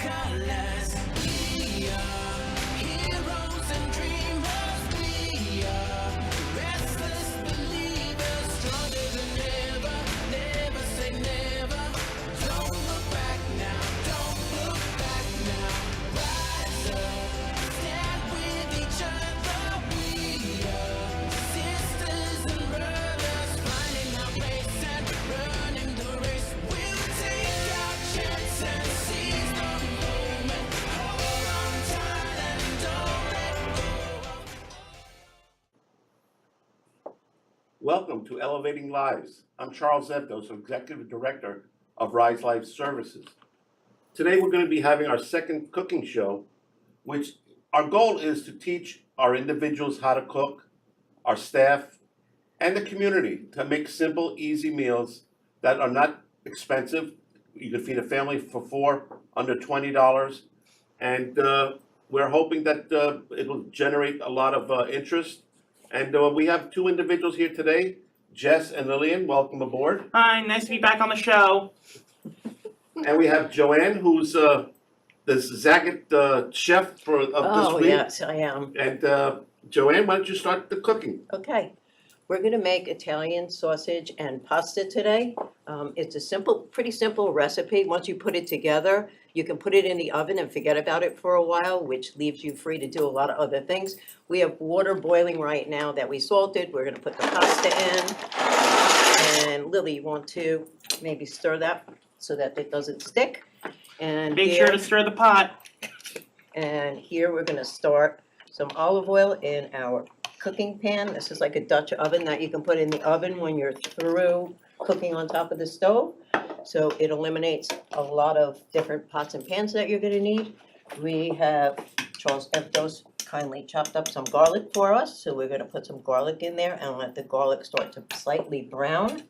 colors. We are heroes and dreamers. We are restless believers, stronger than ever. Never say never. Don't look back now. Don't look back now. Rise up, stand with each other. We are sisters and brothers, finding our place and running the race. We'll take our chance and seize the moment. Hold on tight and don't let go. Welcome to Elevating Lives. I'm Charles Evdos, Executive Director of Rise Life Services. Today we're going to be having our second cooking show, which our goal is to teach our individuals how to cook, our staff, and the community to make simple, easy meals that are not expensive. You can feed a family for four, under $20, and we're hoping that it will generate a lot of interest. And we have two individuals here today, Jess and Lillian. Welcome aboard. Hi, nice to be back on the show. And we have Joanne, who's the Zagat chef of this week. Yes, I am. And Joanne, why don't you start the cooking? Okay. We're gonna make Italian sausage and pasta today. It's a pretty simple recipe. Once you put it together, you can put it in the oven and forget about it for a while, which leaves you free to do a lot of other things. We have water boiling right now that we salted. We're gonna put the pasta in. And Lily, you want to maybe stir that so that it doesn't stick? And Make here, sure to stir the pot. And here we're gonna start some olive oil in our cooking pan. This is like a Dutch oven that you can put in the oven when you're through cooking on top of the stove. So it eliminates a lot of different pots and pans that you're gonna need. We have Charles Evdos kindly chopped up some garlic for us, so we're gonna put some garlic in there and let the garlic start to slightly brown.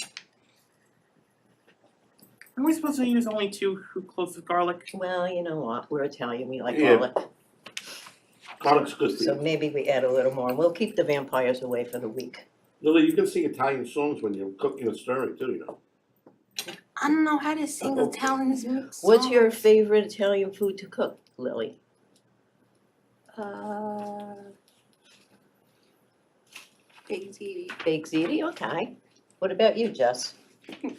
Are we supposed to use only 2 cloves of garlic? Well, you know what, we're Italian, we like Yeah. garlic. Garlic's good for So you. maybe we add a little more, and we'll keep the vampires away for the week. Lily, you can sing Italian songs when you're cooking and stirring too, you know. I don't know how to sing Uh-oh. Italian songs. What's your favorite Italian food to cook, Lily? Baked ziti. Baked ziti, okay. What about you, Jess?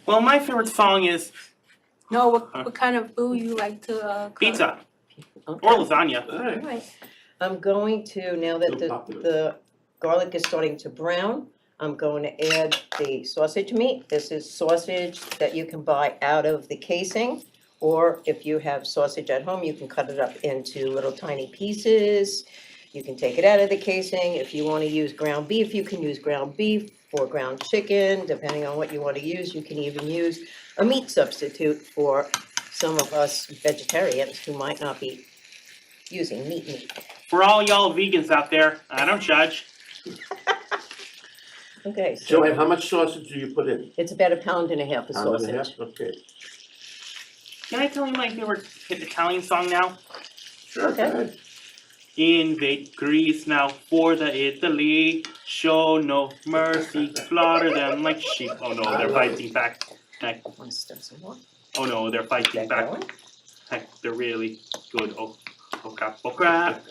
Well, my favorite song is No, what kind of food you like to cook? pizza Okay. or lasagna. All All right. right. I'm going to, now that So popular. the garlic is starting to brown, I'm going to add the sausage meat. This is sausage that you can buy out of the casing, or if you have sausage at home, you can cut it up into little tiny pieces. You can take it out of the casing. If you want to use ground beef, you can use ground beef or ground chicken, depending on what you want to use. You can even use a meat substitute for some of us vegetarians who might not be using meat. For all y'all vegans out there, I don't judge. Okay, so Joanne, how much sausage do you put in? it's about 1.5 pounds of Pound and a half? sausage. Okay. Can I tell you my favorite Italian song now? Sure, Okay. go ahead. Invade Greece now for the Italy. Show no mercy, slaughter them like sheep. Oh no, they're fighting back. Heck, Want to stir some more? oh no, they're fighting Get back. going? Heck, they're really good. Oh crap.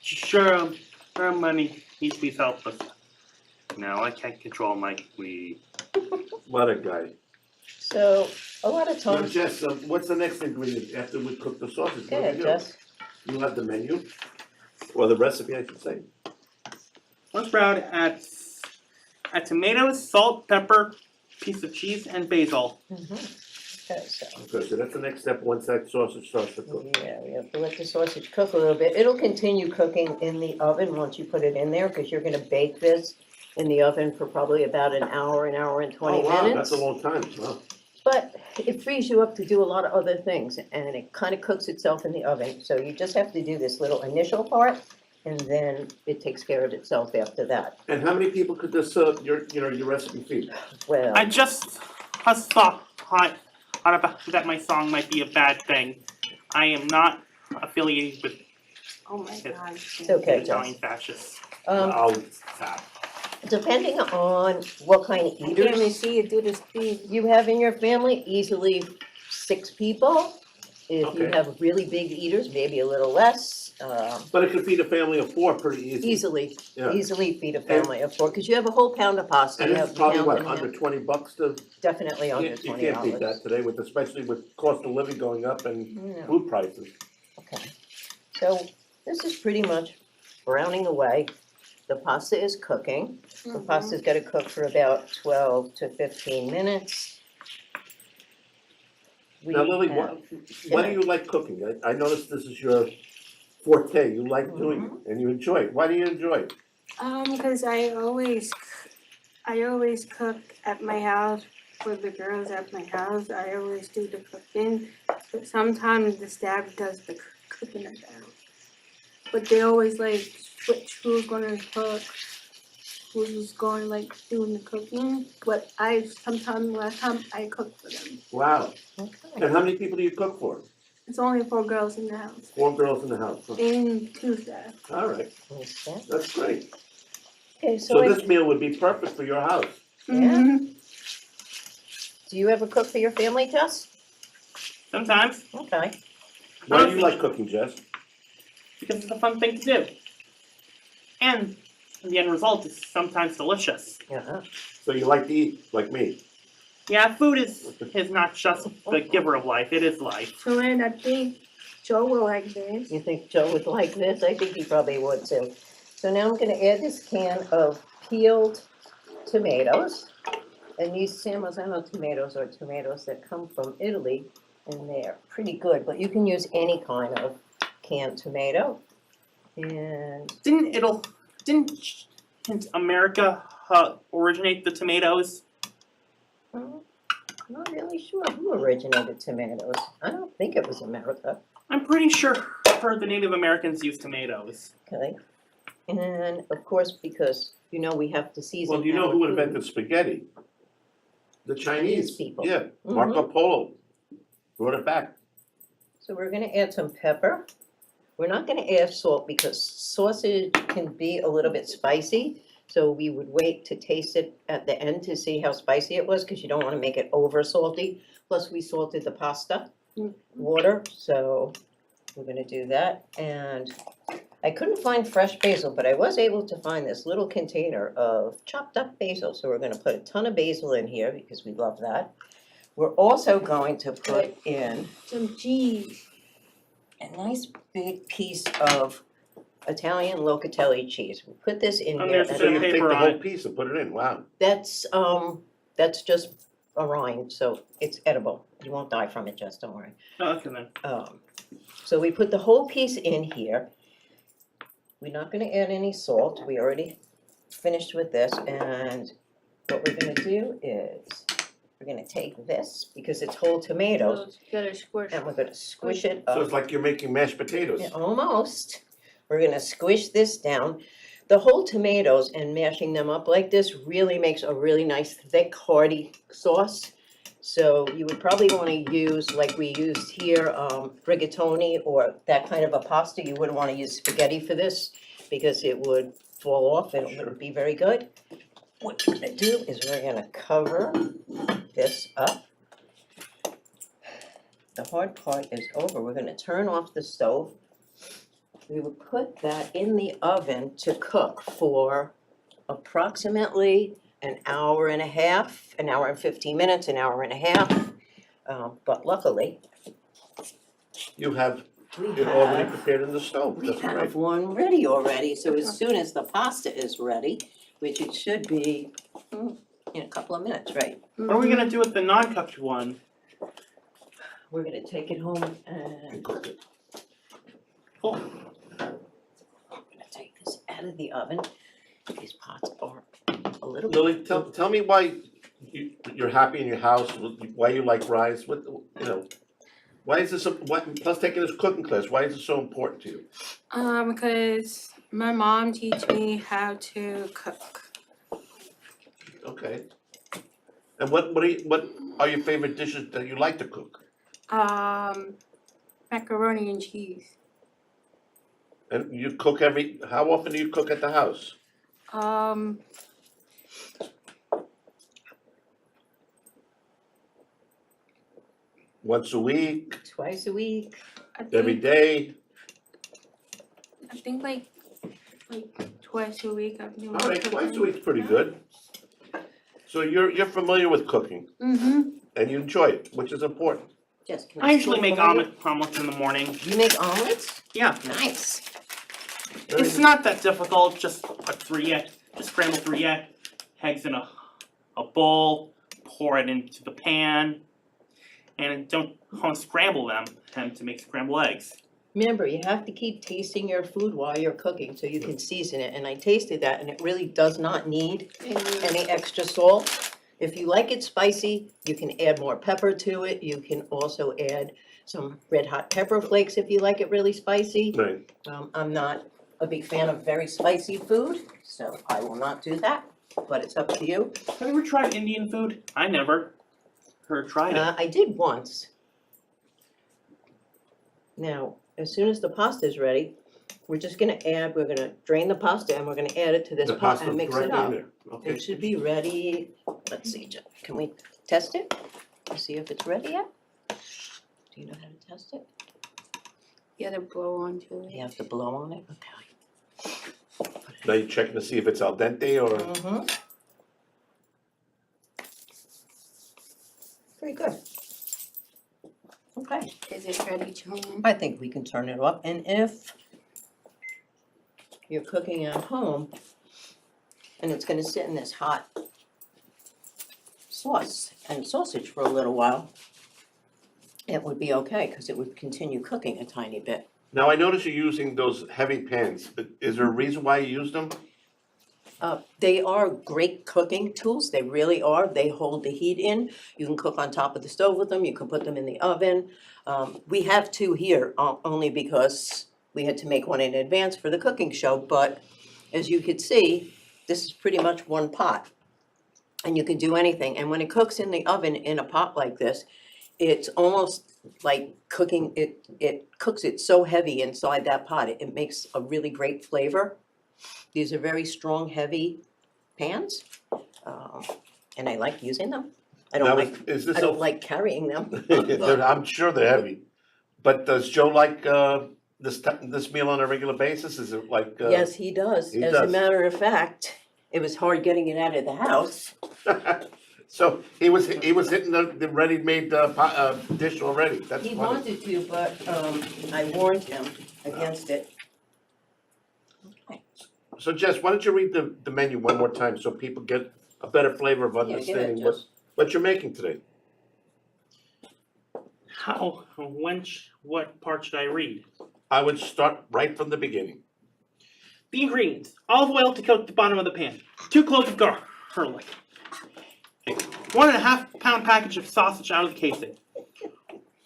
Sure, her money needs to be selfless. Now I can't control my weed. What a guy. So, a lot of Now, times, Jess, what's the next ingredient after we cook the sausage? go What do ahead, we do? Jess. You have the menu, or the recipe, I should say. Let's sprout add tomatoes, salt, pepper, piece of cheese, and basil. Okay, so, Okay, so that's the next step once that sausage starts to cook. yeah, we have to let the sausage cook a little bit. It'll continue cooking in the oven once you put it in there, because you're gonna bake this in the oven for probably about an hour and 20 Oh, wow, minutes. that's a long time, wow. But it frees you up to do a lot of other things, and it kind of cooks itself in the oven. So you just have to do this little initial part, and then it takes care of itself after that. And how many people could this, your recipe feed? Well, I just thought that my song might be a bad thing. I am not affiliated with Oh my God. it's okay, Italian Jess. fascists. Oh, stop. Depending on what kind of I can't even eaters see you do this thing. you have in your family, easily 6 people If you Okay. have really big eaters, maybe a little less, But it could feed a family of 4 pretty easily. easily, Yeah. easily feed a family of 4, because you have a whole pound of pasta, And you it's have a probably pound what, and a half. under $20 to, Definitely under you $20. can't beat that today with, especially with cost of living going up and Yeah. food prices. Okay, so this is pretty much browning away. The pasta is cooking. The pasta's gotta cook for about 12 to 15 minutes. We Now Lily, have- why do you like cooking? I noticed this is your forte, you like doing Mm-hmm. it and you enjoy it. Why do you enjoy it? Cause I always cook at my house with the girls at my house. I always do the cooking, but sometimes the staff does the cooking at the house. But they always like switch who's gonna cook, who's going like doing the cooking. But last time I cooked for them. Wow. Okay. And how many people do you cook for? It's only 4 girls in the house 4 girls in the house. Huh? and 2 staff. All right, What's that? that's great. Okay, So so this meal would be perfect for your house. Yeah. Mhm. do you ever cook for your family, Jess? Sometimes, Okay, Why do you like cooking, Jess? because it's a fun thing to do. And the end result is sometimes delicious. yeah, So you like to eat, like me. Yeah, food is not just the giver of life, it is life. Joanne, I think Joe will like this. you think Joe would like this? I think he probably would too. So now I'm gonna add this can of peeled tomatoes. And these San Marzano tomatoes are tomatoes that come from Italy, and they're pretty good, but you can use any kind of canned tomato. And Didn't America originate the tomatoes? I'm not really sure who originated tomatoes. I don't think it was America. I'm pretty sure the Native Americans used tomatoes. Okay. And of course, because we have to season. Well, do you know our who food. invented spaghetti? The Chinese. people. Yeah, Marco Polo brought it back. So we're gonna add some pepper. We're not gonna add salt because sausage can be a little bit spicy. So we would wait to taste it at the end to see how spicy it was, because you don't wanna make it over salty. Plus, we salted the pasta water, so we're gonna do that. And I couldn't find fresh basil, but I was able to find this little container of chopped up basil. So we're gonna put a ton of basil in here because we love that. We're also going to put in Some cheese. a nice big piece of Italian locatelli cheese. We put this in And here. there's So you Put take paper the on whole it. piece and put it in, wow. That's just a rind, so it's edible. You won't die from it, just don't worry. Oh, okay then. So we put the whole piece in here. We're not gonna add any salt. We already finished with this, and what we're gonna do is we're gonna take this, because it's whole tomatoes, You gotta squish. and we're gonna squish it So up. it's like you're making mashed potatoes. Yeah, almost. We're gonna squish this down. The whole tomatoes and mashing them up like this really makes a really nice thick hearty sauce. So you would probably wanna use, like we used here, rigatoni or that kind of a pasta. You wouldn't wanna use spaghetti for this because it would fall off and it wouldn't be very good. What we're gonna do is we're gonna cover this up. The hard part is over. We're gonna turn off the stove. We would put that in the oven to cook for approximately an hour and a half, an hour and 15 minutes, an hour and a half. But luckily, You have we it already have, prepared in the stove, we that's have great. one ready already. So as soon as the pasta is ready, which it should be in a couple of minutes, right? What are we gonna do with the non-cooked one? We're gonna take it home and And cook it. Oh, I'm gonna take this out of the oven. These pots are a little Lily, bit. tell me why you're happy in your house, why you like rice, why is this, plus taking this cooking class, why is it so important to you? Because my mom teach me how to cook. Okay. And what are your favorite dishes that you like to cook? Macaroni and cheese. And you cook how often do you cook at the house? Once a week, twice a week. I every think, day? I think like twice a week I've been All right, twice a week's pretty good. So you're familiar with cooking Mm-hmm. and you enjoy it, which is important. Jess, can I usually steal make from you? omelets in the morning. You make omelets? Yeah, Nice. it's not that difficult. Just put 3 eggs, just scramble 3 eggs in a bowl, pour it into the pan, and don't scramble them to make scrambled eggs. Remember, you have to keep tasting your food while you're cooking so you can season it, and I tasted that and it really does not need any extra salt. If you like it spicy, you can add more pepper to it. You can also add some red hot pepper flakes if you like it really spicy. Right. I'm not a big fan of very spicy food, so I will not do that, but it's up to you. Have you ever tried Indian food? I never tried it. I did once. Now, as soon as the pasta is ready, we're gonna drain the pasta and we're gonna add it to this The pot pasta and mix it directly in up. there. Okay. It should be ready, let's see, can we test it? See if it's ready yet? Do you know how to test it? You gotta blow onto it. You have to blow on it, okay. Now you're checking to see if it's al dente or, Mm-hmm. Very good. Okay, Is it ready, Joanne? I think we can turn it off, and if you're cooking at home and it's gonna sit in this hot sauce and sausage for a little while, it would be okay, because it would continue cooking a tiny bit. now I notice you're using those heavy pans. Is there a reason why you use them? They are great cooking tools, they really are, they hold the heat in. You can cook on top of the stove with them, you can put them in the oven. We have 2 here, only because we had to make one in advance for the cooking show, but as you could see, this is pretty much one pot. And you can do anything, and when it cooks in the oven in a pot like this, it's almost like cooking, it cooks it so heavy inside that pot, it makes a really great flavor. These are very strong, heavy pans, and I like using them. I Now, don't like, is this I don't a- like carrying them. I'm sure they're heavy. But does Joe like this meal on a regular basis? Is it like? Yes, he does. he As a does. matter of fact, it was hard getting it out of the house. So he was hitting the ready-made dish already. That's He funny. wanted to, but I warned him against it. Okay. So Jess, why don't you read the menu one more time so people get a better flavor of Yeah, give it, understanding Jess. what you're making today? What part should I read? I would start right from the beginning. The ingredients: olive oil to coat the bottom of the pan, 2 cloves of garlic, 1.5 pound package of sausage out of the casing,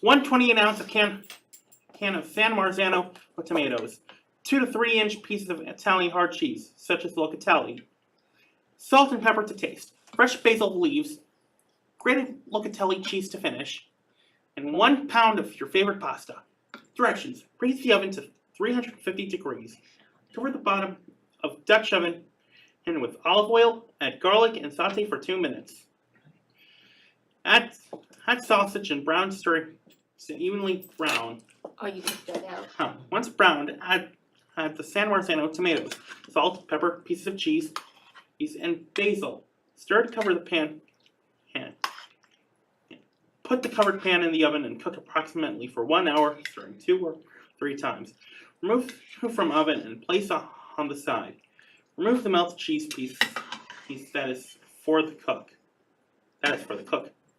1/20 ounce of can of San Marzano with tomatoes, 2 to 3 inch pieces of Italian hard cheese, such as locatelli, salt and pepper to taste, fresh basil leaves, grated locatelli cheese to finish, and 1 pound of your favorite pasta. Directions: preheat the oven to 350 degrees. Cover the bottom of Dutch oven and with olive oil, add garlic and saute for 2 minutes. Add sausage and brown stir to evenly brown. Oh, you took that out. Once browned, add the San Marzano tomatoes, salt, pepper, pieces of cheese, and basil. Stir to cover the pan. And put the covered pan in the oven and cook approximately for 1 hour, stirring 2 or 3 times. Remove from oven and place on the side. Remove the melted cheese piece that is for the cook.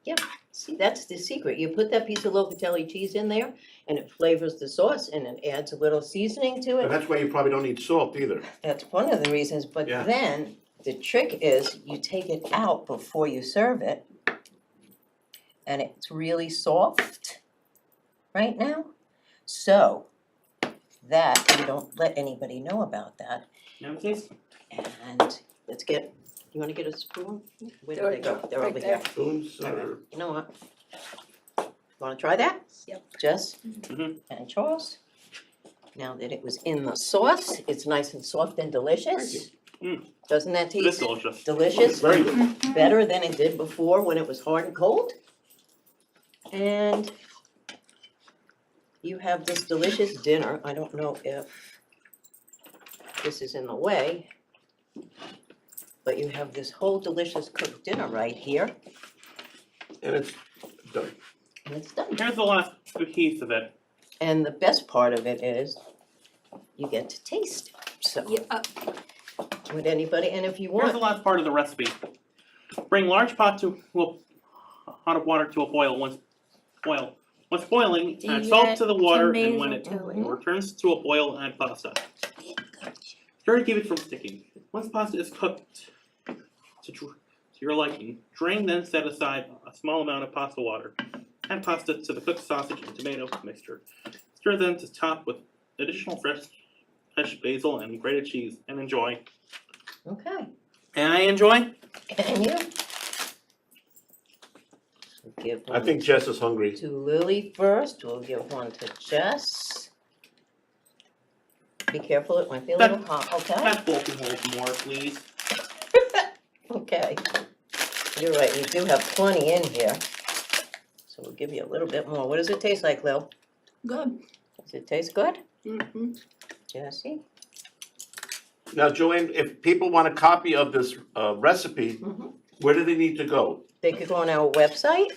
Yep, see, that's the secret. You put that piece of locatelli cheese in there and it flavors the sauce and it adds a little seasoning to And it. that's why you probably don't need salt either. That's one of the reasons, but Yeah. then the trick is you take it out before you serve it. And it's really soft right now. So that, you don't let anybody know about that. Now taste. And let's get, you wanna get a spoon? Where did they go? They're Right over here. there. Spoons or You know what? Wanna try that? Yep. Jess? Mhm. And Charles? Now that it was in the sauce, it's nice and soft and delicious. Doesn't that It is taste delicious. delicious? very good. Better than it did before when it was hard and cold? And you have this delicious dinner. I don't know if this is in the way, but you have this whole delicious cooked dinner right here, And it's done. and it's done. Here's the last piece of it. And the best part of it is you get to taste. So, Yeah. would anybody, and if you Here's the want, last part of the recipe. Bring large pot of water to a boil. Once boiling, Do add you salt add to the water, and tomato when it to it? returns to a boil, add pasta. Stir to keep it from sticking. Once pasta is cooked to your liking, drain, then set aside a small amount of pasta water. Add pasta to the cooked sausage and tomato mixture. Stir then to top with additional fresh basil and grated cheese, and enjoy. okay, And I enjoy. and you? We'll give I one think Jess is hungry. to Lily first, we'll give one to Jess. Be careful, it might be a little hot, okay? That bowl can hold more, please. Okay, you're right, we do have plenty in here. So we'll give you a little bit more. What does it taste like, Lil? Good. Does it taste good? Mm-hmm. Jesse? Now, Joanne, if people want a copy of this recipe, Mhm. where do they need to go? They could go on our website.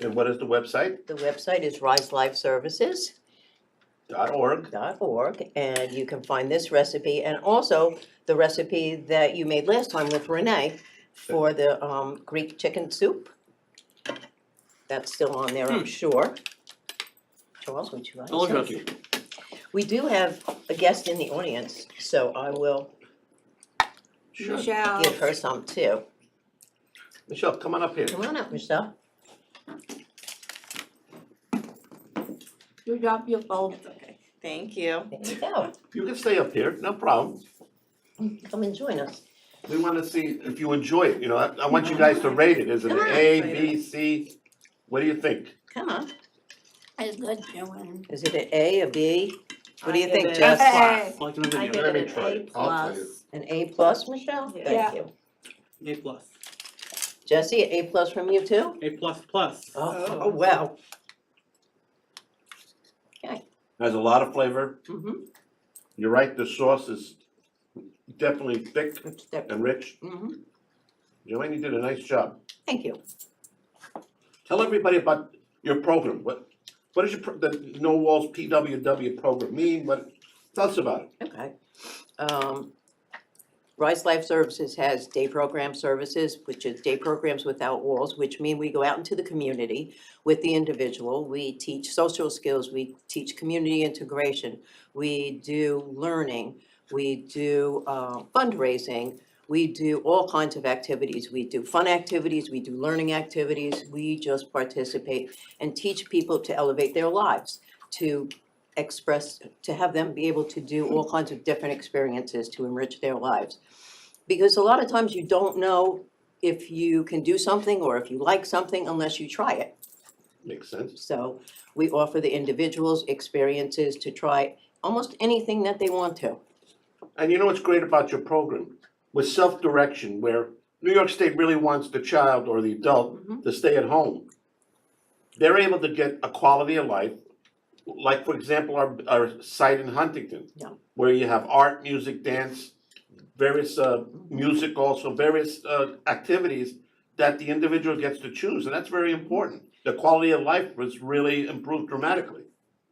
And what is the website? The website is riselifeservices.org, .org. and you can find this recipe and also the recipe that you made last time with Renee for the Greek chicken soup. That's still on there, I'm sure. Charles, would you like some? Delicious. We do have a guest in the audience, so I will Sure. Michelle. give her some too. Michelle, come on up here. Come on up, Michelle. You drop your phone. Okay, thank you. There you go. You can stay up here, no problem. Come and join us. We want to see if you enjoy it, you know, I want you guys to rate it. Is it an A, B, C? What do you think? Come on. It's good, Joanne. Is it an A, a B? What do you I think, give it Jess? Hey. Like in the I video. give Let me it an try A it. I'll tell you. plus. An A plus, Michelle? Yeah. Thank you. A plus. Jesse, an A plus from you too? A plus plus. Oh, wow. Has a lot of flavor. Mm-hmm. You're right, the sauce is definitely thick and rich. Mm-hmm. Joanne, you did a nice job. Thank you. Tell everybody about your program. What is the No Walls PWW program mean? Tell us about it. Okay. Rise Life Services has day program services, which is day programs without walls, which mean we go out into the community with the individual. We teach social skills, we teach community integration, we do learning, we do fundraising, we do all kinds of activities. We do fun activities, we do learning activities, we just participate and teach people to elevate their lives, to express, to have them be able to do all kinds of different experiences to enrich their lives. Because a lot of times you don't know if you can do something or if you like something unless you try it. Makes sense. So we offer the individuals experiences to try almost anything that they want to. And you know what's great about your program? With self-direction, where New York State really wants the child or the adult to stay at home. They're able to get a quality of life, like for example, our site in Huntington. Yeah. Where you have art, music, dance, various music also, various activities that the individual gets to choose, and that's very important. The quality of life was really improved dramatically.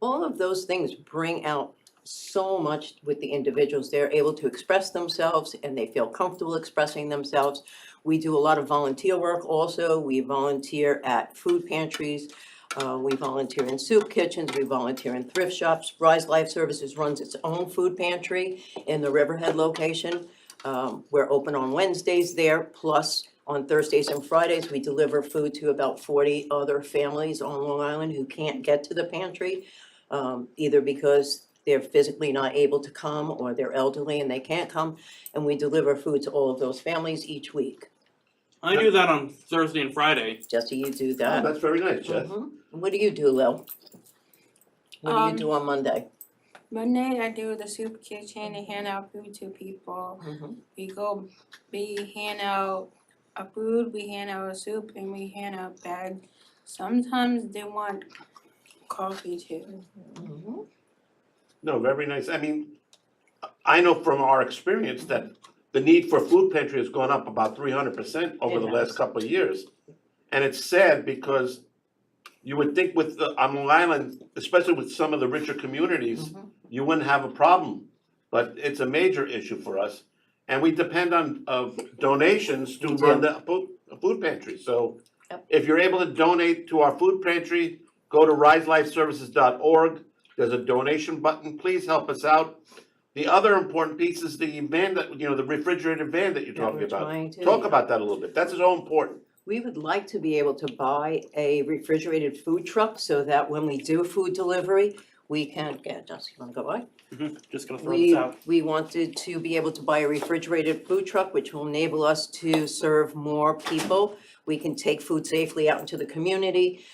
All of those things bring out so much with the individuals. They're able to express themselves and they feel comfortable expressing themselves. We do a lot of volunteer work also. We volunteer at food pantries. We volunteer in soup kitchens. We volunteer in thrift shops. Rise Life Services runs its own food pantry in the Riverhead location. We're open on Wednesdays there, plus on Thursdays and Fridays, we deliver food to about 40 other families on Long Island who can't get to the pantry, either because they're physically not able to come or they're elderly and they can't come, and we deliver food to all of those families each week. I do that on Thursday and Friday. Jesse, you do Oh, that? that's very nice, Jess. Mhm. What do you do, Lil? What do you do on Monday? Monday, I do the soup kitchen and hand out food to people. Mhm. We hand out a food, we hand out a soup, and we hand out bags. Sometimes they want coffee too. Mhm. No, very nice. I mean, I know from our experience that the need for food pantry has gone up about 300% over It the last has. couple of years. And it's sad because you would think with on Long Island, especially with some of the richer communities, Mhm. you wouldn't have a problem. But it's a major issue for us. And we depend on donations to We run do. the food pantry. So Yep. if you're able to donate to our food pantry, go to riselifeservices.org. There's a donation button. Please help us out. The other important piece is the van that, the refrigerated van that you're That talking we're about. trying to, Talk yeah. about that a little bit. That's so important. We would like to be able to buy a refrigerated food truck so that when we do food delivery, we can, yeah, Jess, you wanna go by? Just gonna throw this out. We wanted to be able to buy a refrigerated food truck, which will enable us to serve more people. We can take food safely out into the community.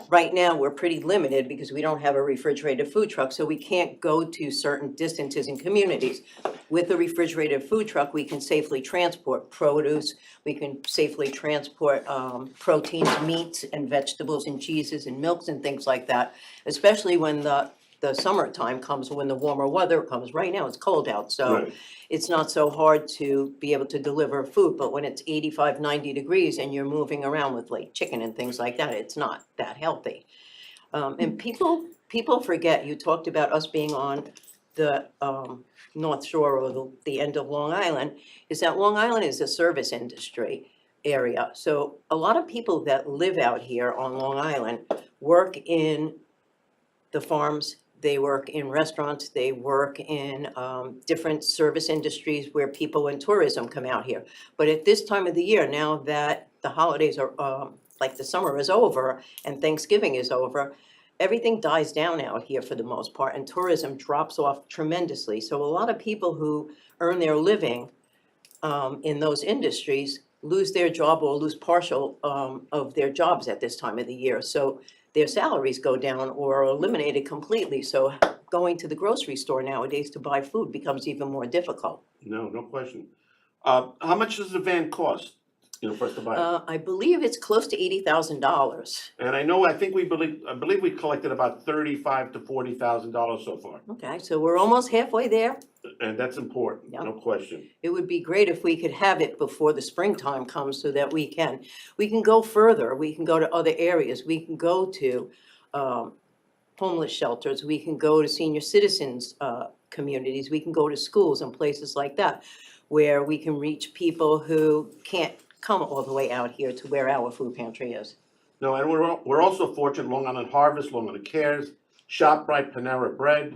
Right now, we're pretty limited because we don't have a refrigerated food truck, so we can't go to certain distances in communities. With a refrigerated food truck, we can safely transport produce, we can safely transport proteins, meats and vegetables and cheeses and milks and things like that, especially when the summertime comes, when the warmer weather comes. Right now, it's cold out, so Right. it's not so hard to be able to deliver food, but when it's 85, 90 degrees and you're moving around with like chicken and things like that, it's not that healthy. And people forget, you talked about us being on the North Shore or the end of Long Island, is that Long Island is a service industry area. So a lot of people that live out here on Long Island work in the farms, they work in restaurants, they work in different service industries where people in tourism come out here. But at this time of the year, now that the holidays are, like the summer is over and Thanksgiving is over, everything dies down out here for the most part and tourism drops off tremendously. So a lot of people who earn their living in those industries lose their job or lose partial of their jobs at this time of the year. So their salaries go down or are eliminated completely. So going to the grocery store nowadays to buy food becomes even more difficult. No question. How much does the van cost, for us to buy? I believe it's close to $80,000. And I believe we collected about $35,000 to $40,000 so far. Okay, so we're almost halfway there. And that's important, Yeah. no question. It would be great if we could have it before the springtime comes so that we can go further, we can go to other areas, we can go to homeless shelters, we can go to senior citizens communities, we can go to schools and places like that, where we can reach people who can't come all the way out here to where our food pantry is. No, and we're also fortunate, Long Island Harvest, Long Island Cares, ShopRite, Panera Bread,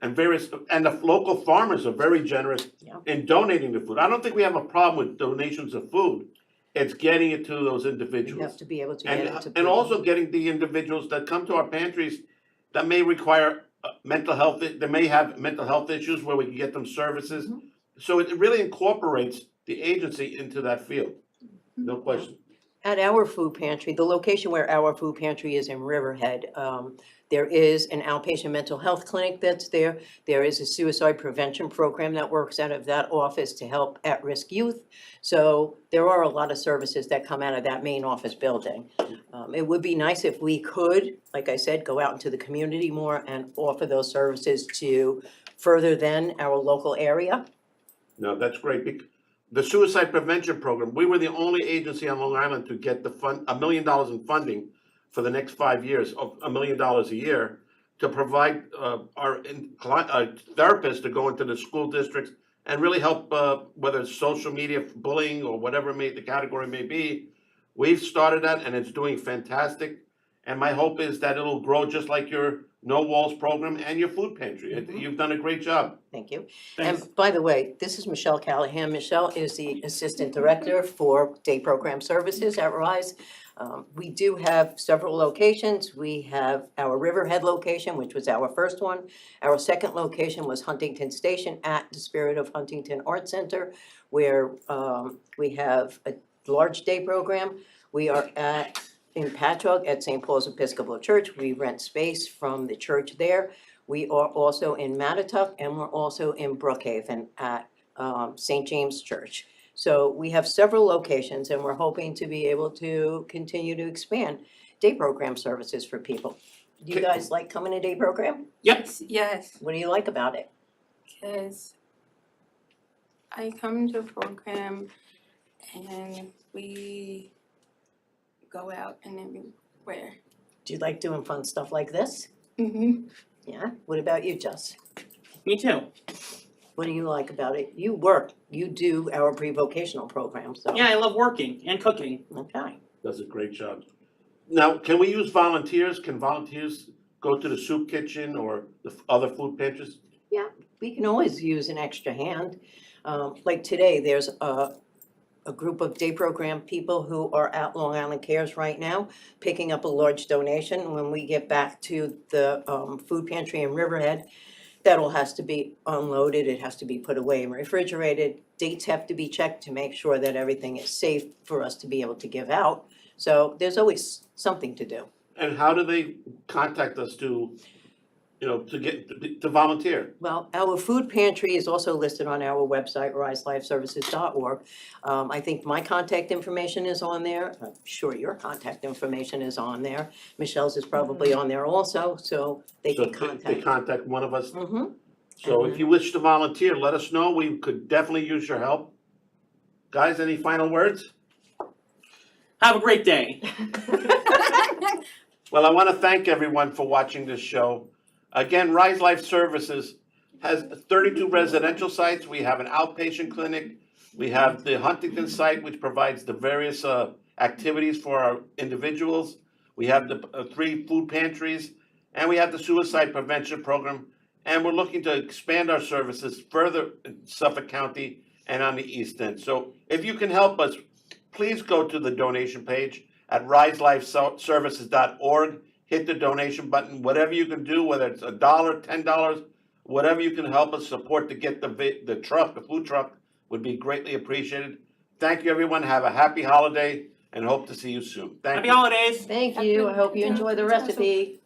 and the local farmers are very generous Yeah. in donating the food. I don't think we have a problem with donations of food. It's getting it to those We individuals. have to be able to get it to And people. also getting the individuals that come to our pantries that may require mental health, they may have mental health issues where we can get them services. So it really incorporates the agency into that field, no question. At our food pantry, the location where our food pantry is in Riverhead, there is an outpatient mental health clinic that's there. There is a suicide prevention program that works out of that office to help at-risk youth. So there are a lot of services that come out of that main office building. It would be nice if we could, like I said, go out into the community more and offer those services to further than our local area. No, that's great. The suicide prevention program, we were the only agency on Long Island to get $1 million in funding for the next 5 years, of $1 million a year, to provide our therapists to go into the school districts and really help, whether it's social media bullying or whatever the category may be. We've started that and it's doing fantastic. And my hope is that it'll grow just like your No Walls program and your food pantry. You've done a great job. Thank you. Thanks. And by the way, this is Michelle Callahan. Michelle is the Assistant Director for Day Program Services at RISE. We do have several locations. We have our Riverhead location, which was our first one. Our second location was Huntington Station at the Spirit of Huntington Art Center, where we have a large day program. We are in Patchogue at St. Paul's Episcopal Church. We rent space from the church there. We are also in Mattituck and we're also in Brookhaven at St. James Church. So we have several locations and we're hoping to be able to continue to expand day program services for people. Do you guys like coming to day program? Yep. Yes, What do you like about it? because I come to program and we go out and everywhere. Do you like doing fun stuff like this? Mm-hmm. Yeah? What about you, Jess? Me too. What do you like about it? You work, you do our pre-vocational program, so. Yeah, I love working and cooking. Okay. Does a great job. Now, can we use volunteers? Can volunteers go to the soup kitchen or the other food pantries? We can always use an extra hand. Like today, there's a group of day program people who are at Long Island Cares right now, picking up a large donation. When we get back to the food pantry in Riverhead, that all has to be unloaded, it has to be put away and refrigerated. Dates have to be checked to make sure that everything is safe for us to be able to give out. So there's always something to do. And how do they contact us to, to volunteer? Well, our food pantry is also listed on our website, riselifeservices.org. I think my contact information is on there. I'm sure your contact information is on there. Michelle's is probably on there also, so they So can they contact. contact one of us. Mm-hmm. So if you wish to volunteer, let us know. We could definitely use your help. Guys, any final words? Have a great day. Well, I want to thank everyone for watching this show. Again, Rise Life Services has 32 residential sites. We have an outpatient clinic. We have the Huntington site, which provides the various activities for our individuals. We have the 3 food pantries, and we have the suicide prevention program. And we're looking to expand our services further in Suffolk County and on the East End. So if you can help us, please go to the donation page at riselifeservices.org. Hit the donation button, whatever you can do, whether it's $1, $10, whatever you can help us support to get the food truck would be greatly appreciated. Thank you, everyone. Have a happy holiday and hope to see you soon. Thank Happy you. holidays. Thank you, I hope you enjoy the recipe.